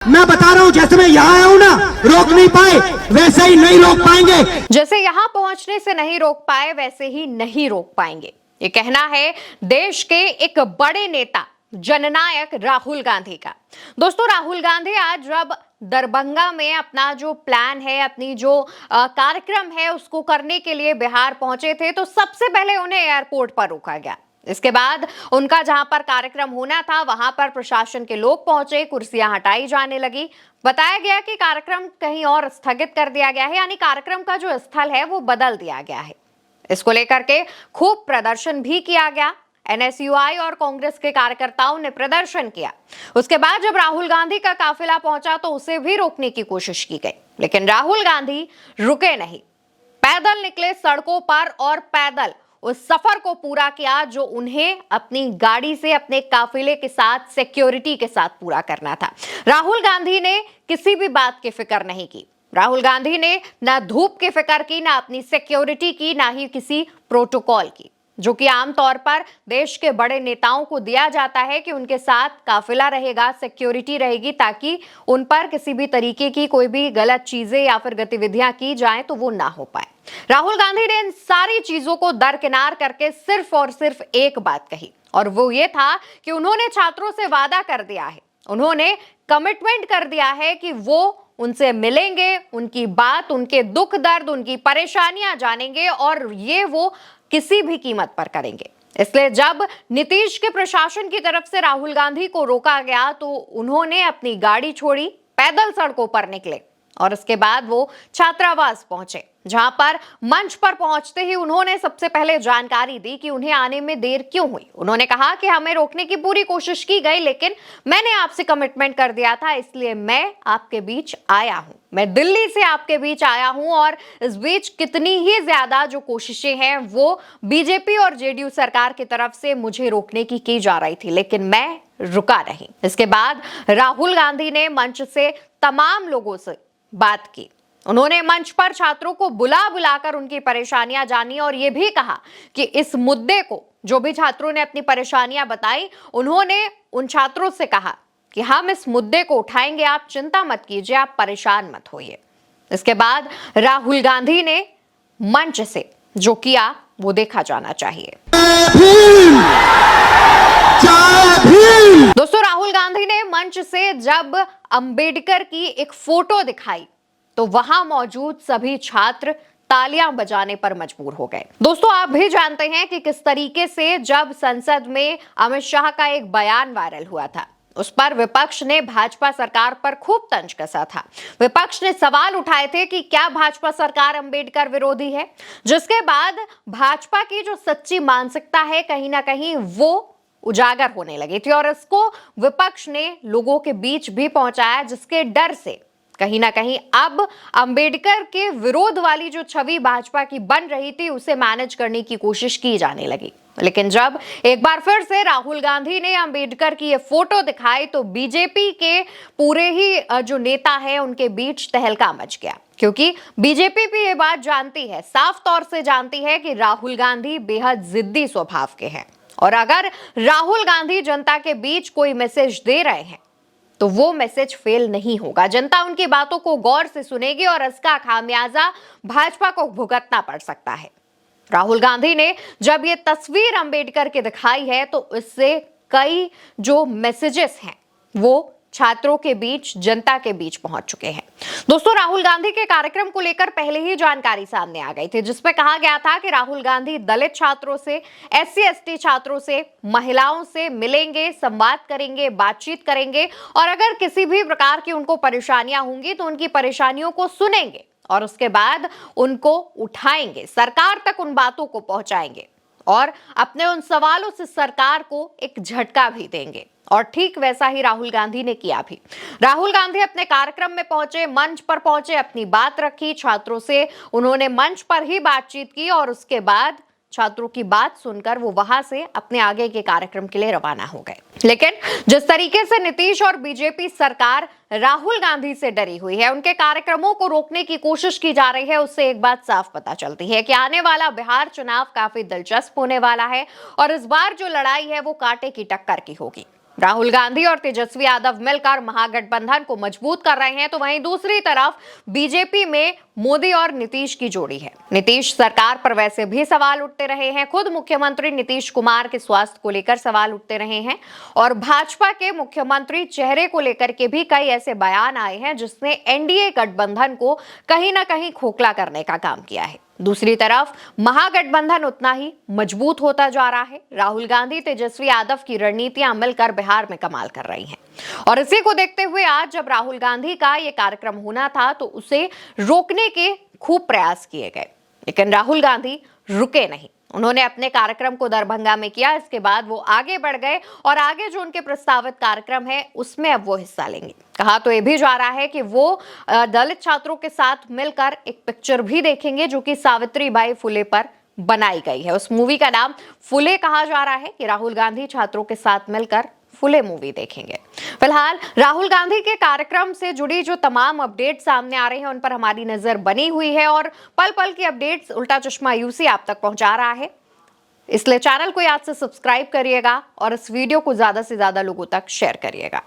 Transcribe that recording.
मैं बता रहा हूँ, जैसे मैं यहाँ आया हूँ ना, रोक नहीं पाए वैसे ही नहीं रोक पाएंगे। जैसे यहाँ पहुंचने से नहीं रोक पाए वैसे ही नहीं रोक पाएंगे, ये कहना है देश के एक बड़े नेता जननायक राहुल गांधी का। दोस्तों, राहुल गांधी आज जब दरभंगा में अपना जो प्लान है, अपनी जो कार्यक्रम है उसको करने के लिए बिहार पहुंचे थे, तो सबसे पहले उन्हें एयरपोर्ट पर रोका गया। इसके बाद उनका जहां पर कार्यक्रम होना था वहां पर प्रशासन के लोग पहुंचे, कुर्सियां हटाई जाने लगी। बताया गया कि कार्यक्रम कहीं और स्थगित कर दिया गया है, यानी कार्यक्रम का जो स्थल है वो बदल दिया गया है। इसको लेकर के खूब प्रदर्शन भी किया गया। एनएसयूआई और कांग्रेस के कार्यकर्ताओं ने प्रदर्शन किया। उसके बाद जब राहुल गांधी का काफिला पहुंचा तो उसे भी रोकने की कोशिश की गई, लेकिन राहुल गांधी रुके नहीं। पैदल निकले सड़कों पर और पैदल उस सफर को पूरा किया जो उन्हें अपनी गाड़ी से, अपने काफिले के साथ, सिक्योरिटी के साथ पूरा करना था। राहुल गांधी ने किसी भी बात की फिक्र नहीं की। राहुल गांधी ने ना धूप की फिक्र की, ना अपनी सिक्योरिटी की, ना ही किसी प्रोटोकॉल की, जो कि आमतौर पर देश के बड़े नेताओं को दिया जाता है कि उनके साथ काफिला रहेगा, सिक्योरिटी रहेगी, ताकि उन पर किसी भी तरीके की कोई भी गलत चीजें या फिर गतिविधियां की जाएं तो वो ना हो पाए। राहुल गांधी ने इन सारी चीजों को दरकिनार करके सिर्फ और सिर्फ एक बात कही, और वो ये था कि उन्होंने छात्रों से वादा कर दिया है, उन्होंने कमिटमेंट कर दिया है कि वो उनसे मिलेंगे, उनकी बात, उनके दुख दर्द, उनकी परेशानियां जानेंगे, और ये वो किसी भी कीमत पर करेंगे। इसलिए जब नीतीश के प्रशासन की तरफ से राहुल गांधी को रोका गया तो उन्होंने अपनी गाड़ी छोड़ी, पैदल सड़कों पर निकले और उसके बाद वो छात्रावास पहुंचे, जहां पर मंच पर पहुंचते ही उन्होंने सबसे पहले जानकारी दी कि उन्हें आने में देर क्यों हुई। उन्होंने कहा कि हमें रोकने की पूरी कोशिश की गई, लेकिन मैंने आपसे कमिटमेंट कर दिया था, इसलिए मैं आपके बीच आया हूं। मैं दिल्ली से आपके बीच आया हूं और इस बीच कितनी ही ज्यादा जो कोशिशें हैं वो बीजेपी और जेडीयू सरकार की तरफ से मुझे रोकने की जा रही थी, लेकिन मैं रुका नहीं। इसके बाद राहुल गांधी ने मंच से तमाम लोगों से बात की। उन्होंने मंच पर छात्रों को बुला बुलाकर उनकी परेशानियां जानी और यह भी कहा कि इस मुद्दे को, जो भी छात्रों ने अपनी परेशानियां बताई, उन्होंने उन छात्रों से कहा कि हम इस मुद्दे को उठाएंगे, आप चिंता मत कीजिए, आप परेशान मत होइए। इसके बाद राहुल गांधी ने मंच से जो किया वो देखा जाना चाहिए। दोस्तों, राहुल गांधी ने मंच से जब अंबेडकर की एक फोटो दिखाई तो वहां मौजूद सभी छात्र तालियां बजाने पर मजबूर हो गए। दोस्तों, आप भी जानते हैं कि किस तरीके से जब संसद में अमित शाह का एक बयान वायरल हुआ था, उस पर विपक्ष ने भाजपा सरकार पर खूब तंज कसा था। विपक्ष ने सवाल उठाए थे कि क्या भाजपा सरकार अंबेडकर विरोधी है, जिसके बाद भाजपा की जो सच्ची मानसिकता है कहीं ना कहीं वो उजागर होने लगी थी और इसको विपक्ष ने लोगों के बीच भी पहुंचाया, जिसके डर से कहीं ना कहीं अब अंबेडकर के विरोध वाली जो छवि भाजपा की बन रही थी उसे मैनेज करने की कोशिश की जाने लगी। लेकिन जब एक बार फिर से राहुल गांधी ने अंबेडकर की ये फोटो दिखाई तो बीजेपी के पूरे ही जो नेता है उनके बीच तहलका मच गया, क्योंकि बीजेपी भी ये बात जानती है, साफ तौर से जानती है कि राहुल गांधी बेहद जिद्दी स्वभाव के हैं, और अगर राहुल गांधी जनता के बीच कोई मैसेज दे रहे हैं तो वो मैसेज फेल नहीं होगा। जनता उनकी बातों को गौर से सुनेगी और इसका खामियाजा भाजपा को भुगतना पड़ सकता है। राहुल गांधी ने जब ये तस्वीर अंबेडकर की दिखाई है तो इससे कई जो मैसेजेस हैं वो छात्रों के बीच, जनता के बीच पहुंच चुके हैं। दोस्तों, राहुल गांधी के कार्यक्रम को लेकर पहले ही जानकारी सामने आ गई थी, जिसमें कहा गया था कि राहुल गांधी दलित छात्रों से, एससी एसटी छात्रों से, महिलाओं से मिलेंगे, संवाद करेंगे, बातचीत करेंगे, और अगर किसी भी प्रकार की उनको परेशानियां होंगी तो उनकी परेशानियों को सुनेंगे और उसके बाद उनको उठाएंगे, सरकार तक उन बातों को पहुंचाएंगे और अपने उन सवालों से सरकार को एक झटका भी देंगे। और ठीक वैसा ही राहुल गांधी ने किया भी। राहुल गांधी अपने कार्यक्रम में पहुंचे, मंच पर पहुंचे, अपनी बात रखी, छात्रों से उन्होंने मंच पर ही बातचीत की और उसके बाद छात्रों की बात सुनकर वो वहां से अपने आगे के कार्यक्रम के लिए रवाना हो गए। लेकिन जिस तरीके से नीतीश और बीजेपी सरकार राहुल गांधी से डरी हुई है, उनके कार्यक्रमों को रोकने की कोशिश की जा रही है, उससे एक बात साफ पता चलती है कि आने वाला बिहार चुनाव काफी दिलचस्प होने वाला है और इस बार जो लड़ाई है वो कांटे की टक्कर की होगी। राहुल गांधी और तेजस्वी यादव मिलकर महागठबंधन को मजबूत कर रहे हैं, तो वहीं दूसरी तरफ बीजेपी में मोदी और नीतीश की जोड़ी है। नीतीश सरकार पर वैसे भी सवाल उठते रहे हैं। खुद मुख्यमंत्री नीतीश कुमार के स्वास्थ्य को लेकर सवाल उठते रहे हैं और भाजपा के मुख्यमंत्री चेहरे को लेकर के भी कई ऐसे बयान आए हैं जिसने एनडीए गठबंधन को कहीं ना कहीं खोखला करने का काम किया है। दूसरी तरफ महागठबंधन उतना ही मजबूत होता जा रहा है। राहुल गांधी तेजस्वी यादव की रणनीतियां मिलकर बिहार में कमाल कर रही हैं और इसी को देखते हुए आज जब राहुल गांधी का यह कार्यक्रम होना था तो उसे रोकने के खूब प्रयास किए गए, लेकिन राहुल गांधी रुके नहीं। उन्होंने अपने कार्यक्रम को दरभंगा में किया। इसके बाद वो आगे बढ़ गए और आगे जो उनके प्रस्तावित कार्यक्रम है उसमें अब वो हिस्सा लेंगे। कहा तो ये भी जा रहा है कि वो दलित छात्रों के साथ मिलकर एक पिक्चर भी देखेंगे जो कि सावित्रीबाई फुले पर बनाई गई है। उस मूवी का नाम फुले कहा जा रहा है कि राहुल गांधी छात्रों के साथ मिलकर फुले मूवी देखेंगे। फिलहाल राहुल गांधी के कार्यक्रम से जुड़ी जो तमाम अपडेट सामने आ रही हैं उन पर हमारी नजर बनी हुई है और पल पल की अपडेट्स उल्टा चश्मा यूसी आप तक पहुंचा रहा है। इसलिए चैनल को याद से सब्सक्राइब करिएगा और इस वीडियो को ज्यादा से ज्यादा लोगों तक शेयर करिएगा।